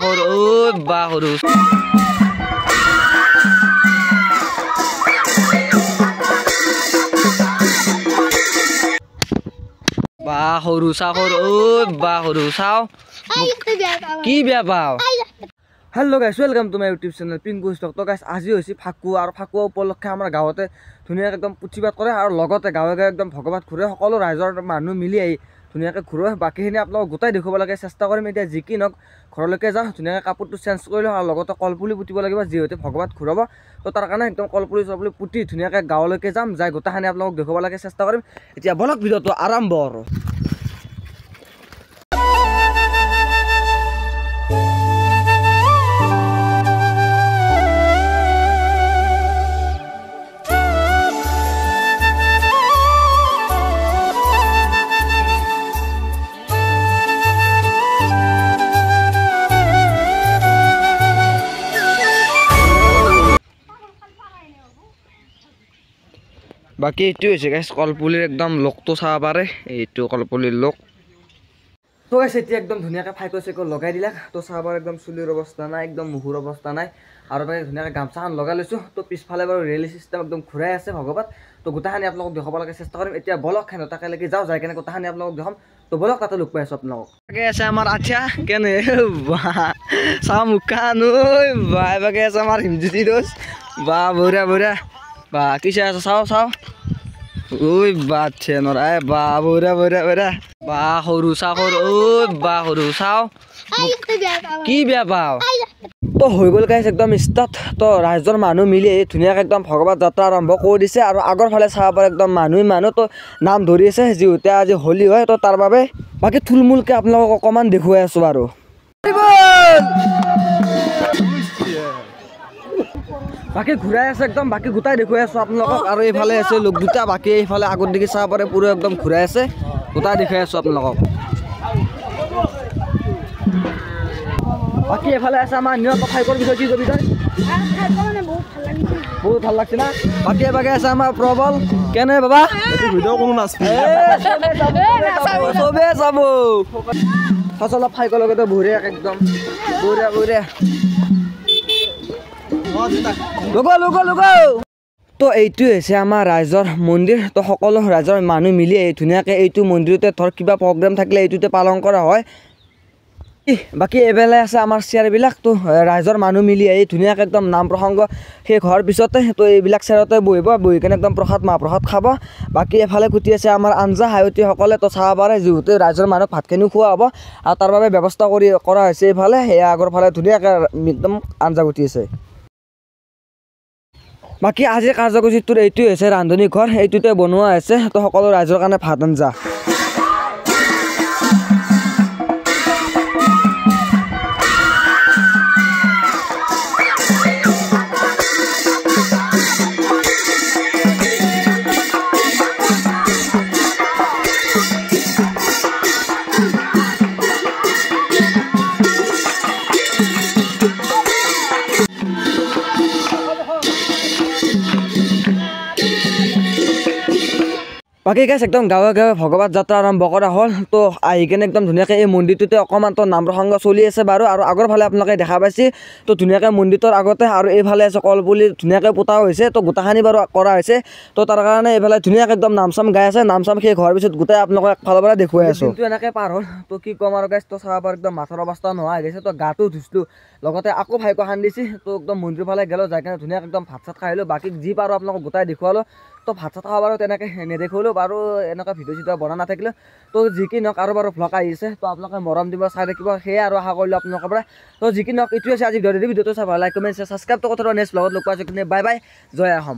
Hello guys welcome to my YouTube channel Pinku stuck. तो guys आज होइছে ফাকুৱা আৰু ফাকুৱা উপলক্ষে আমাৰ গাঁৱতে ধুনীয়াকৈ একদম পুথিপাঠ কৰে আৰু লগতে গাঁৱে গাঁৱে একদম ভগৱান ঘূৰে সকলো ৰাইজৰ মানুহ মিলি আহি ধুনীয়াকৈ ঘূৰে। বাকীখিনি আপোনালোকক গোটাই দেখুৱাব লাগে চেষ্টা কৰিম। এতিয়া যি কি নক ঘৰলৈকে যাওঁ ধুনীয়াকৈ কাপোৰটো চেঞ্জ কৰি লওঁ আৰু লগতে কলপুলি পুতিব লাগিব যিহেতু ভগৱান ঘূৰাব। তো তাৰ কাৰণে একদম কলপুলি চলপুলি পুতি ধুনীয়াকৈ গাঁৱলৈকে যাম যাই গোটাখিনি আপোনালোকক দেখুৱাব লাগে চেষ্টা কৰিম। এতিয়া বলক ভিডিঅ'টো আৰম্ভ আৰু বাকি এইটো হৈছে গাইছ কলপুলিৰ একদম লোকটো চাব পাৰে। এইটো কলপুলিৰ লোক। তো গাইছ এতিয়া একদম ধুনীয়াকৈ ফাইকো চেকো লগাই দিলাক। তো চাব পাৰে একদম চুলিৰ অৱস্থা নাই, একদম মুহুৰ অৱস্থা নাই আৰু বাকী ধুনীয়াকৈ গামছাখন লগাই লৈছোঁ। তো পিছফালে বাৰু ৰেল চিষ্টেম একদম ঘূৰাই আছে ভগৱান। তো গোটাখিনি আপোনালোকক দেখাব লাগে চেষ্টা কৰিম। এতিয়া বলক খান তাকেলৈকে যাওঁ যাই কেনে গোটাখিনি আপোনালোকক দেখাম। তো বলক তাতে লগ পাই আছোঁ আপোনালোকক। তাকে আছে আমাৰ আঠীয়া কেনে চাওঁ মুখান বাই বাকে আছে আমাৰ হিমজ্যোতি দোষ বা বঢ়িয়া বঢ়িয়া বা কি চাই আছে চাওঁ চাওঁ ঐ বাচ্ছা নৰাই বা বঢ়িয়া বঢ়িয়া বঢ়িয়া বা সৰু চাওঁ সৰু বা সৰু চাওঁ কি বেয়া পাওঁ। তো হৈ গ'ল গাইছ একদম ষ্টাৰ্ট। তো ৰাইজৰ মানুহ মিলি ধুনীয়াকৈ একদম ভগৱান যাত্ৰা আৰম্ভ কৰি দিছে আৰু আগৰ ফালে চাব পাৰে একদম মানুহ তো নাম ধৰি আছে যিহেতু আজি হোলী হয়। তো তাৰ বাবে বাকী থুলমূলকৈ আপোনালোকক অকণমান দেখুৱাই আছোঁ আৰু বাকী ঘূৰাই আছে একদম বাকী গোটাই দেখুৱাই আছোঁ আপোনালোকক। আৰু এইফালে আছে লোক দুটা বাকী এইফালে আগত দেখি চাব পাৰে পুৰো একদম ঘূৰাই আছে গোটাই দেখুৱাই আছোঁ আপোনালোকক। বাকী এইফালে আছে আমাৰ নিয়ত ফাইকৰ বিষয়ে কি কবি তই? বহুত ভাল লাগছে না। বাকী এবাগে আছে আমাৰ প্ৰবল কেনে বাবা ভিডিঅ' কোনো নাচে চবে চাব ফচল ফাইকৰ লগতে বঢ়িয়া একদম বঢ়িয়া বঢ়িয়া তো এইটো হৈছে আমাৰ ৰাইজৰ মন্দিৰ। তো সকলো ৰাইজৰ মানুহ মিলি ধুনীয়াকৈ এইটো মন্দিৰতে ধৰ কিবা প্ৰগ্ৰেম থাকিলে এইটোতে পালন কৰা হয়। বাকী এইফালে আছে আমাৰ চেয়াৰবিলাক। তো ৰাইজৰ মানুহ মিলি আহি ধুনীয়াকৈ একদম নাম প্ৰসংগ শেষ হোৱাৰ পিছতে তো এইবিলাক চেয়াৰতে বহিব বহি কেনে একদম প্ৰসাদ মাহ প্ৰসাদ খাব। বাকী এফালে কুটি আছে আমাৰ আঞ্জা হায়তীসকলে তো চাব পাৰে যিহেতু ৰাইজৰ মানুহক ভাতখিনিও খোৱা হ'ব আৰু তাৰ বাবে ব্যৱস্থা কৰা হৈছে। এইফালে সেয়া আগৰ ফালে ধুনীয়াকৈ একদম আঞ্জা কুটি আছে। বাকী আজিৰ কাৰ্যসূচীটোৰ এইটোৱে হৈছে ৰান্ধনী ঘৰ এইটোতে বনোৱা হৈছে। তো সকলো ৰাইজৰ কাৰণে ভাত আঞ্জা। বাকী গাইছ একদম গাঁৱে গাঁৱে ভগৱান যাত্ৰা আৰম্ভ কৰা হ'ল। তো আহি কেনে একদম ধুনীয়াকৈ এই মন্দিৰটোতে অকণমান তো নাম প্ৰসংগ চলি আছে বাৰু আৰু আগৰ ফালে আপোনালোকে দেখা পাইছে। তো ধুনীয়াকৈ মন্দিৰটোৰ আগতে আৰু এইফালে আছে কলপুলি ধুনীয়াকৈ পোতা হৈছে। তো গোটাখিনি বাৰু কৰা হৈছে। তো তাৰ কাৰণে এইফালে ধুনীয়াকৈ একদম নাম চাম গাই আছে। নাম চাম শেষ হোৱাৰ পিছত গোটাই আপোনালোকক একফালৰ পৰা দেখুৱাই আছোঁ। কিন্তু এনেকৈ পাৰ হ'ল তো কি ক'ম আৰু গাইছ। তো চাব পাৰে একদম মাথাৰ অৱস্থা নোহোৱা হৈ গৈছে। তো গাটো ধুইছিলোঁ লগতে আকৌ ভাইকো খান্দিছে। তো একদম মন্দিৰৰ ফালে গ'লোঁ যাই কিনে ধুনীয়াকৈ একদম ভাত চাত খাই আহিলোঁ। বাকী যি পাৰোঁ আপোনালোকক গোটাই দেখুৱালোঁ। তো ভাত চাত খাব বাৰু তেনেকৈ নেদেখুৱালোঁ বাৰু এনেকুৱা ভিডিঅ' চিডিঅ' বনাই নাথাকিলে। তো যি কি নওক আৰু বাৰু ভ্লগ আহিছে তো আপোনালোকে মৰম দিব চাই থাকিব সেয়াই আৰু আশা কৰিলোঁ আপোনালোকৰ পৰা। তো যি কি নওক এইটোৱে আছে আজি ভিডিঅ'টো চাব লাইক কমেণ্ট ছাবস্ক্ৰাইব তো কথা নেক্সট লগত লগ পাইছোঁ কিন্তু বাই বাই জয় অসম।